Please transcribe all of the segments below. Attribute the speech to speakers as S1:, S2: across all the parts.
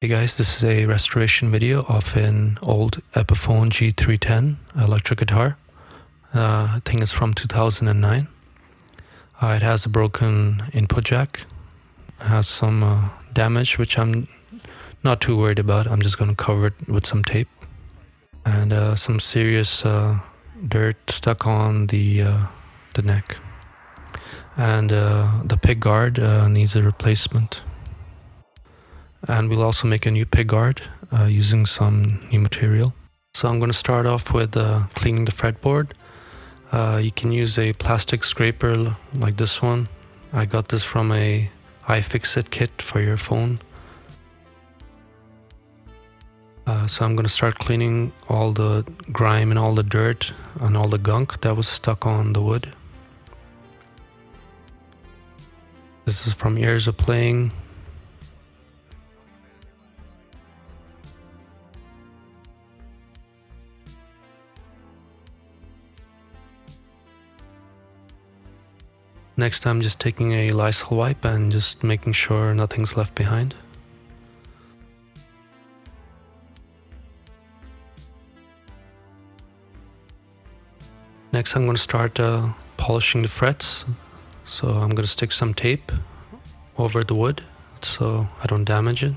S1: Hey guys, this is a restoration video of an old Epiphone G-310 electric guitar. I think it's from 2009. It has a broken input jack. It has some damage, which I'm not too worried about. I'm just going to cover it with some tape. And some serious dirt stuck on the neck. And the pickguard needs a replacement. And we'll also make a new pickguard using some new material. So I'm going to start off with cleaning the fretboard. You can use a plastic scraper like this one. I got this from a iFixit kit for your phone. So I'm going to start cleaning all the grime and all the dirt and all the gunk that was stuck on the wood. This is from years of playing. Next, I'm just taking a Lysol wipe and just making sure nothing's left behind. Next, I'm going to start polishing the frets. So I'm going to stick some tape over the wood so I don't damage it.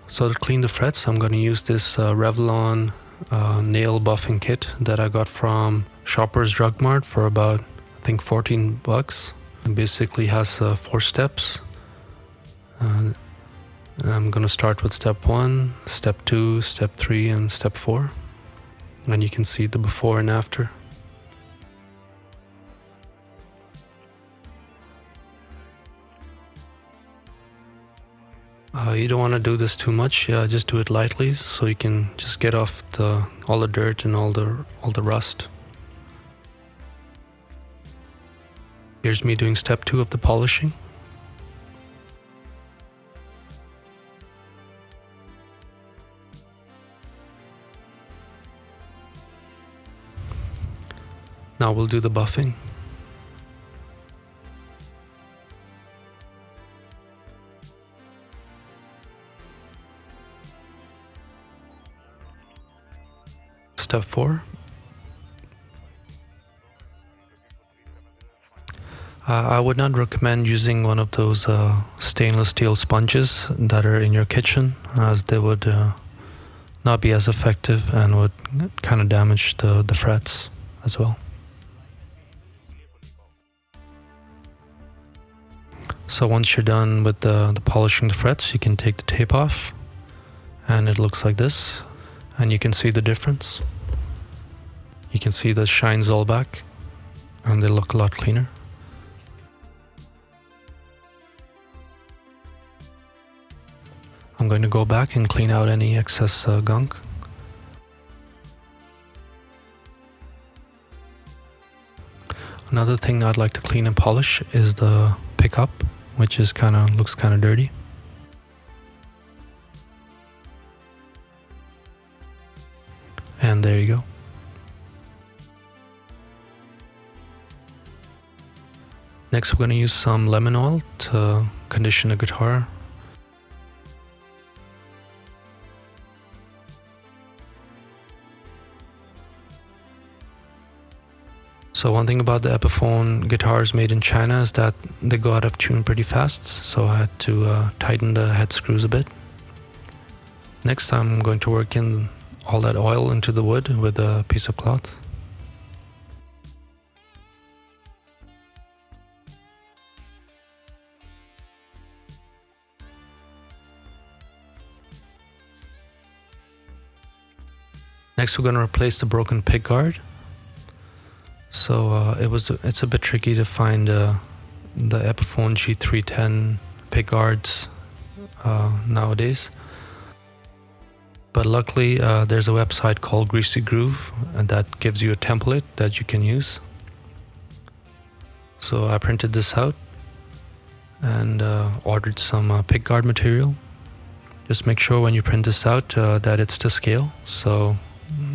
S1: So to clean the frets, I'm going to use this Revlon nail buffing kit that I got from Shoppers Drug Mart for about, I think, 14 bucks. It basically has 4 steps. And I'm going to start with step 1, step 2, step 3, and step 4. And you can see the before and after. You don't want to do this too much. Just do it lightly so you can just get off all the dirt and all the rust. Here's me doing step 2 of the polishing. Now we'll do the buffing. Step 4. I would not recommend using one of those stainless steel sponges that are in your kitchen, as they would not be as effective and would kind of damage the frets as well. So once you're done with the polishing the frets, you can take the tape off, and it looks like this, and you can see the difference. You can see the shines all back, and they look a lot cleaner. I'm going to go back and clean out any excess gunk. Another thing I'd like to clean and polish is the pickup, which is looks kind of dirty. And there you go. Next, we're going to use some lemon oil to condition the guitar. So one thing about the Epiphone guitars made in China is that they go out of tune pretty fast, so I had to tighten the head screws a bit. Next, I'm going to work in all that oil into the wood with a piece of cloth. Next, we're going to replace the broken pickguard. So it's a bit tricky to find the Epiphone G-310 pickguards nowadays. But luckily, there's a website called Greasy Groove, and that gives you a template that you can use. So I printed this out and ordered some pickguard material. Just make sure when you print this out that it's to scale. So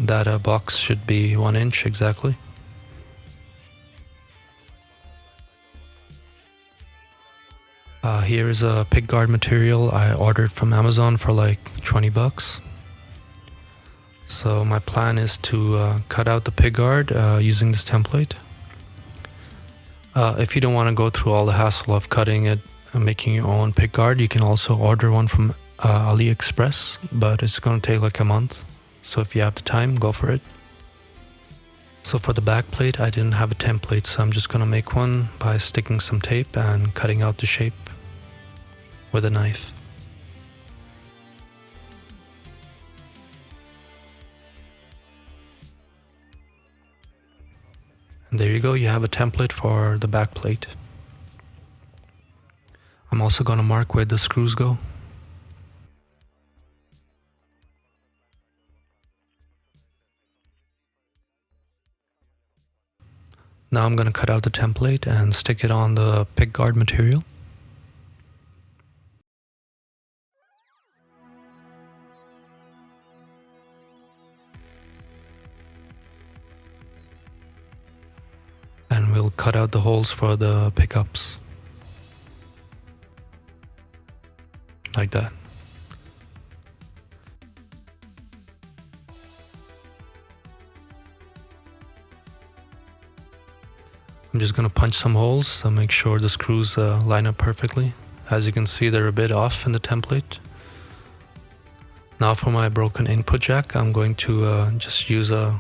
S1: that box should be 1 inch exactly. Here is a Pickguard material I ordered from Amazon for like 20 bucks. So my plan is to cut out the Pickguard using this template. If you don't want to go through all the hassle of cutting it and making your own Pickguard, you can also order one from AliExpress, but it's going to take like a month. So if you have the time, go for it. So for the backplate, I didn't have a template, so I'm just going to make one by sticking some tape and cutting out the shape with a knife. And there you go, you have a template for the backplate. I'm also going to mark where the screws go. Now I'm going to cut out the template and stick it on the Pickguard material. And we'll cut out the holes for the pickups. Like that. I'm just going to punch some holes to make sure the screws line up perfectly. As you can see, they're a bit off in the template. Now for my broken input jack, I'm going to just use I'm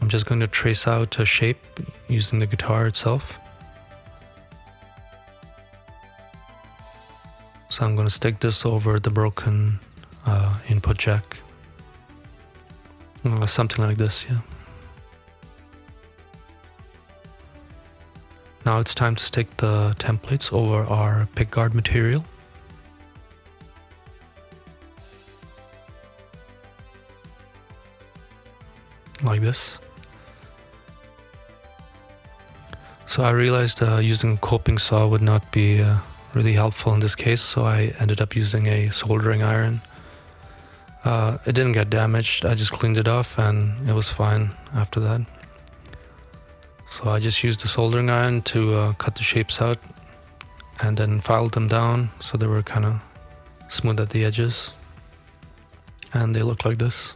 S1: just going to trace out a shape using the guitar itself. So I'm going to stick this over the broken input jack. Something like this, yeah. Now it's time to stick the templates over our Pickguard material. Like this. So I realized using a coping saw would not be really helpful in this case, so I ended up using a soldering iron. It didn't get damaged, I just cleaned it off and it was fine after that. So I just used the soldering iron to cut the shapes out and then filed them down so they were kind of smooth at the edges. And they look like this.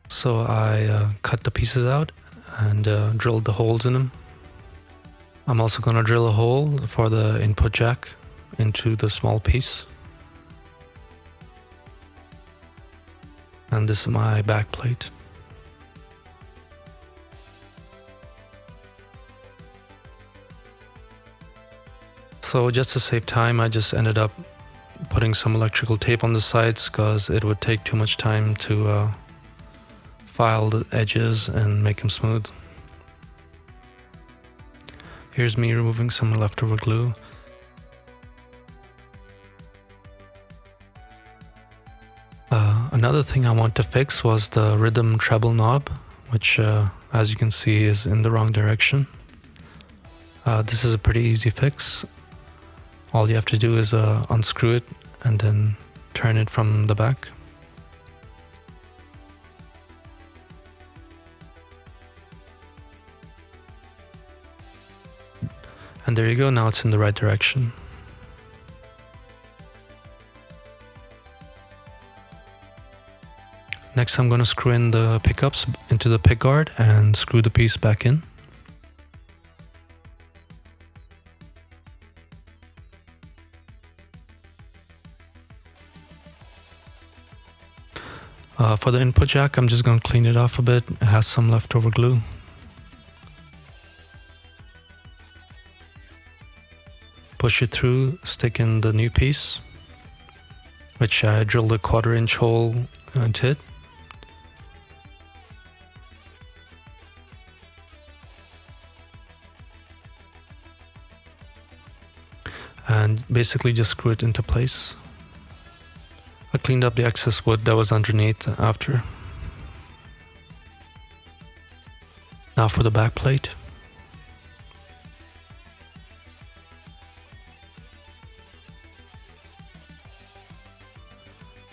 S1: So I cut the pieces out and drilled the holes in them. I'm also going to drill a hole for the input jack into the small piece. And this is my backplate. So just to save time, I just ended up putting some electrical tape on the sides because it would take too much time to file the edges and make them smooth. Here's me removing some leftover glue. Another thing I want to fix was the rhythm treble knob, which as you can see is in the wrong direction. This is a pretty easy fix. All you have to do is unscrew it and then turn it from the back. And there you go, now it's in the right direction. Next I'm going to screw in the pickups into the pickguard and screw the piece back in. For the input jack, I'm just going to clean it off a bit. It has some leftover glue. Push it through, stick in the new piece, which I drilled a 1/4-inch hole into it. And basically just screw it into place. I cleaned up the excess wood that was underneath after. Now for the back plate.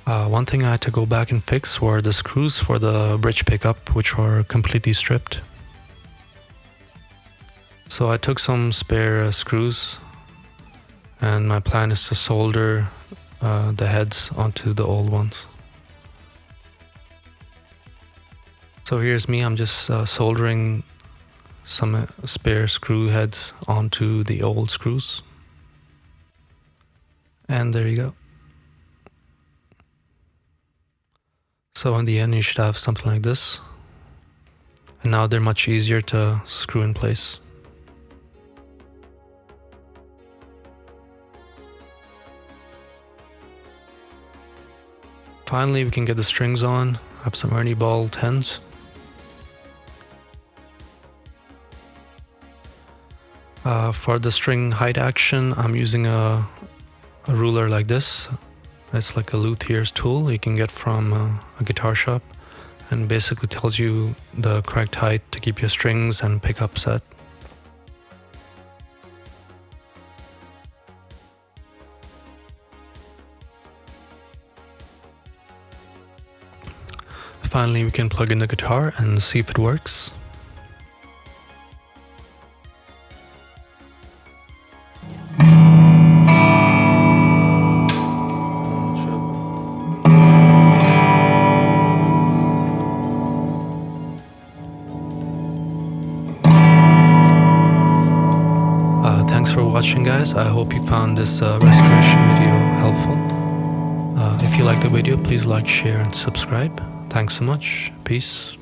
S1: One thing I had to go back and fix were the screws for the bridge pickup, which were completely stripped. So I took some spare screws, and my plan is to solder the heads onto the old ones. So here's me, I'm just soldering some spare screw heads onto the old screws. And there you go. So in the end you should have something like this. And now they're much easier to screw in place. Finally we can get the strings on. I have some Ernie Ball 10s. For the string height action, I'm using a ruler like this. It's like a luthier's tool you can get from a guitar shop, and basically tells you the correct height to keep your strings and pickup set. Finally, we can plug in the guitar and see if it works. Thanks for watching, guys. I hope you found this restoration video helpful. If you liked the video, please like, share, and subscribe. Thanks so much. Peace.